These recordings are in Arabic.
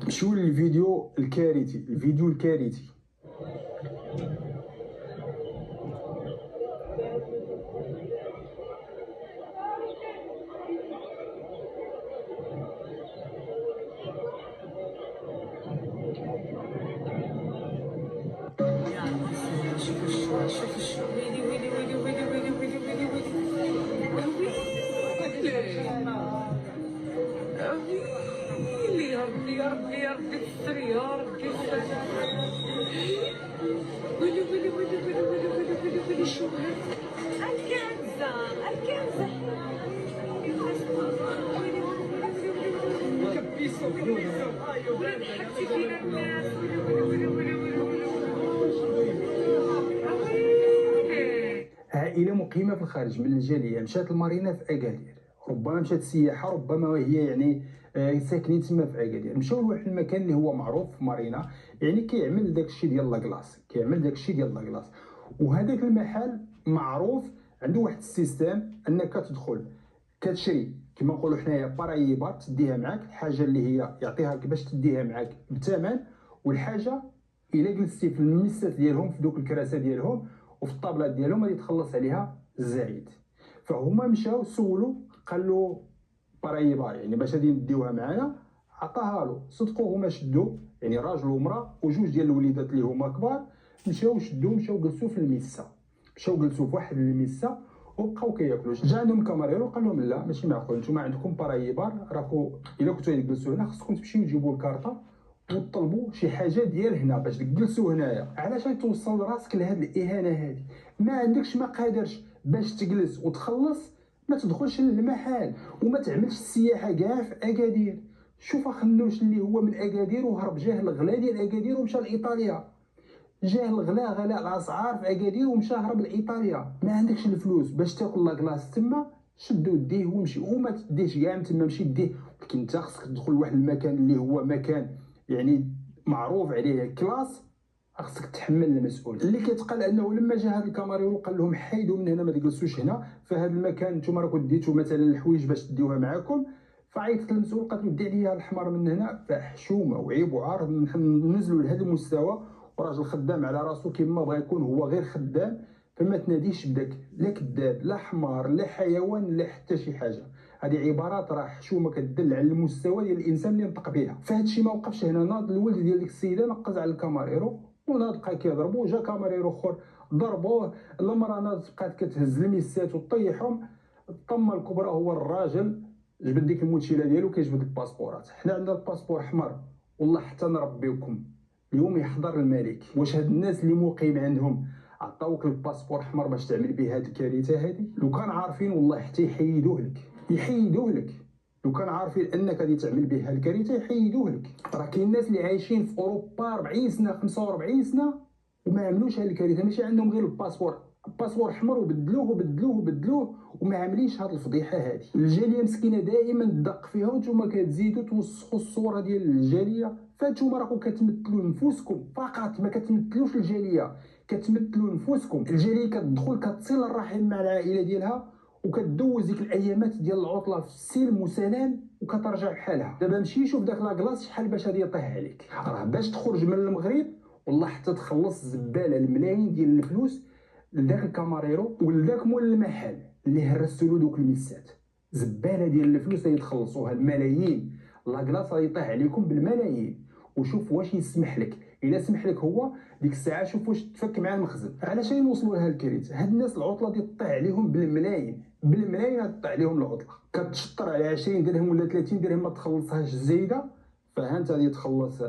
نمشيو للفيديو الكارثي، الفيديو الكارثي. يا ربي يا ربي يا ربي استر يا ربي استر. ويلي ويلي ويلي ويلي ويلي ويلي ويلي ويلي شو هاد الكنزة الكنزة. كبيسو كبيسو ضحكتي فينا الناس. ويلي ويلي ويلي ويلي ويلي. عائله مقيمه في الخارج من الجاليه مشات المارينا في اكادير، ربما مشات سياحه، ربما وهي يعني ساكنين تما في اكادير. مشاو لواحد المكان اللي هو معروف في مارينا، يعني كيعمل داكشي ديال لاكلاص، كيعمل داكشي ديال لاكلاص. وهذاك المحل معروف عنده واحد السيستم انك تدخل كتشري كما نقولوا حنايا بارايبات، تديها معاك الحاجه اللي هي يعطيها لك باش تديها معاك بثمن، والحاجه الا جلستي في الميسات ديالهم في دوك الكراسه ديالهم وفي الطابلات ديالهم غادي تخلص عليها الزايد. فهما مشاو سولوا قالوا بارايبا يعني باش غادي نديوها معانا، عطاها له. صدقوا هما شدوا يعني راجل ومراه وجوج ديال الوليدات اللي هما كبار، مشاو شدوا مشاو جلسوا في الميسه، مشاو جلسوا في واحد الميسه وبقاو كياكلوا. جا عندهم كاماريرو قال لهم لا ماشي معقول، نتوما عندكم بارايبار، راكو الا كنتو تجلسوا هنا خصكم تمشيو تجيبوا الكارطه وتطلبوا شي حاجه ديال هنا باش تجلسوا هنايا. علاش توصل راسك لهاد الاهانه هذه؟ ما عندكش ما قادرش باش تجلس وتخلص، ما تدخلش للمحل وما تعملش السياحه كاع في اكادير. شوف خنوش اللي هو من اكادير وهرب جاه الغلا ديال اكادير ومشى لايطاليا، جاه الغلاء غلاء الاسعار في اكادير ومشى هرب لايطاليا. ما عندكش الفلوس باش تاكل لاكلاص تما، شدو ديه ومشي، وما تديهش كاع من تما، مشي ديه. ولكن انت خصك تدخل لواحد المكان اللي هو مكان يعني معروف عليه كلاس، خصك تحمل المسؤوليه. اللي كيتقال انه لما جا هذا الكاماريرو قال لهم حيدوا من هنا ما تجلسوش هنا في هذا المكان، نتوما راكم ديتوا مثلا الحوايج باش تديوها معاكم. فعيطت المسؤول قالت له دي عليا الحمار من هنا. فحشومه وعيب وعار نزلوا لهذا المستوى، وراجل خدام على راسو كما بغى يكون هو غير خدام. فما تناديش بداك لا كذاب لا حمار لا حيوان لا حتى شي حاجه. هذه عبارات راه حشومه كتدل على المستوى ديال الانسان اللي نطق بها. فهاد الشيء ما وقفش هنا، ناض الولد ديال ديك السيده نقز على الكاماريرو وناض بقى كيضربو. جا كاماريرو اخر ضربوه، المراه ناض بقات كتهز الميسات وطيحهم. الطمه الكبرى هو الراجل جبد ديك الموتشيله ديالو كيجبد الباسبورات. حنا عندنا الباسبور احمر، والله حتى نربيوكم اليوم يحضر الملك. واش هاد الناس اللي مقيم عندهم عطاوك الباسبور احمر باش تعمل به هاد الكارثه هادي؟ لو كان عارفين والله حتى يحيدوه لك، يحيدوه لك. لو كان عارفين انك غادي تعمل به هاد الكارثه يحيدوه لك. راه كاين الناس اللي عايشين في اوروبا 40 سنه 45 سنه وما عملوش هاد الكارثه، ماشي عندهم غير الباسبور احمر وبدلوه وبدلوه وبدلوه وما عاملينش هاد الفضيحه هادي. الجاليه مسكينه دائما تدق فيها وانتم كتزيدوا توسخوا الصوره ديال الجاليه. فانتم راكم كتمثلوا نفوسكم فقط، ما كتمثلوش الجاليه، كتمثلوا نفوسكم. الجاليه كتدخل كتصل الرحم مع العائله ديالها وكدوز ديك الايامات ديال العطله في السلم وسلام وكترجع بحالها. دابا مشي شوف داك لاكلاص شحال باش غادي يطيح عليك. راه باش تخرج من المغرب والله حتى تخلص زباله الملايين ديال الفلوس لذاك الكاماريرو ولذاك مول المحل اللي هرستو له دوك الميسات. زباله ديال الفلوس اللي تخلصوها الملايين، لاكلاص غادي يطيح عليكم بالملايين. وشوف واش يسمح لك، الا سمح لك هو ديك الساعه شوف واش تفك مع المخزن. علاش نوصلوا لهاد الكارثه؟ هاد الناس العطله دي تطيح عليهم بالملايين، بالملايين تطيح عليهم العطله. كتشطر على 20 درهم ولا 30 درهم ما تخلصهاش الزايده، فها انت غادي تخلص.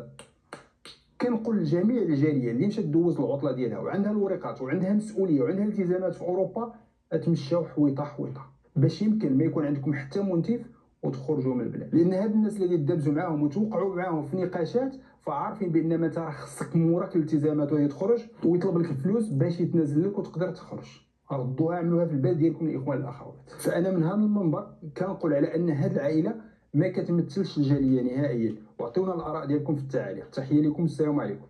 كنقول لجميع الجاليه اللي مشات دوز العطله ديالها وعندها الوريقات وعندها مسؤوليه وعندها التزامات في اوروبا، تمشاو حويطه حويطه باش يمكن ما يكون عندكم حتى منتف وتخرجوا من البلاد. لان هاد الناس اللي دابزوا معاهم وتوقعوا معاهم في نقاشات فعارفين بان ما انت راه خصك موراك الالتزامات وهي تخرج ويطلب لك الفلوس باش يتنازل لك وتقدر تخرج. ردوها عملوها في البال ديالكم الاخوان الاخوات. فانا من هذا المنبر كنقول على ان هاد العائله ما كتمثلش الجاليه نهائيا. واعطيونا الاراء ديالكم في التعاليق. تحيه لكم، السلام عليكم.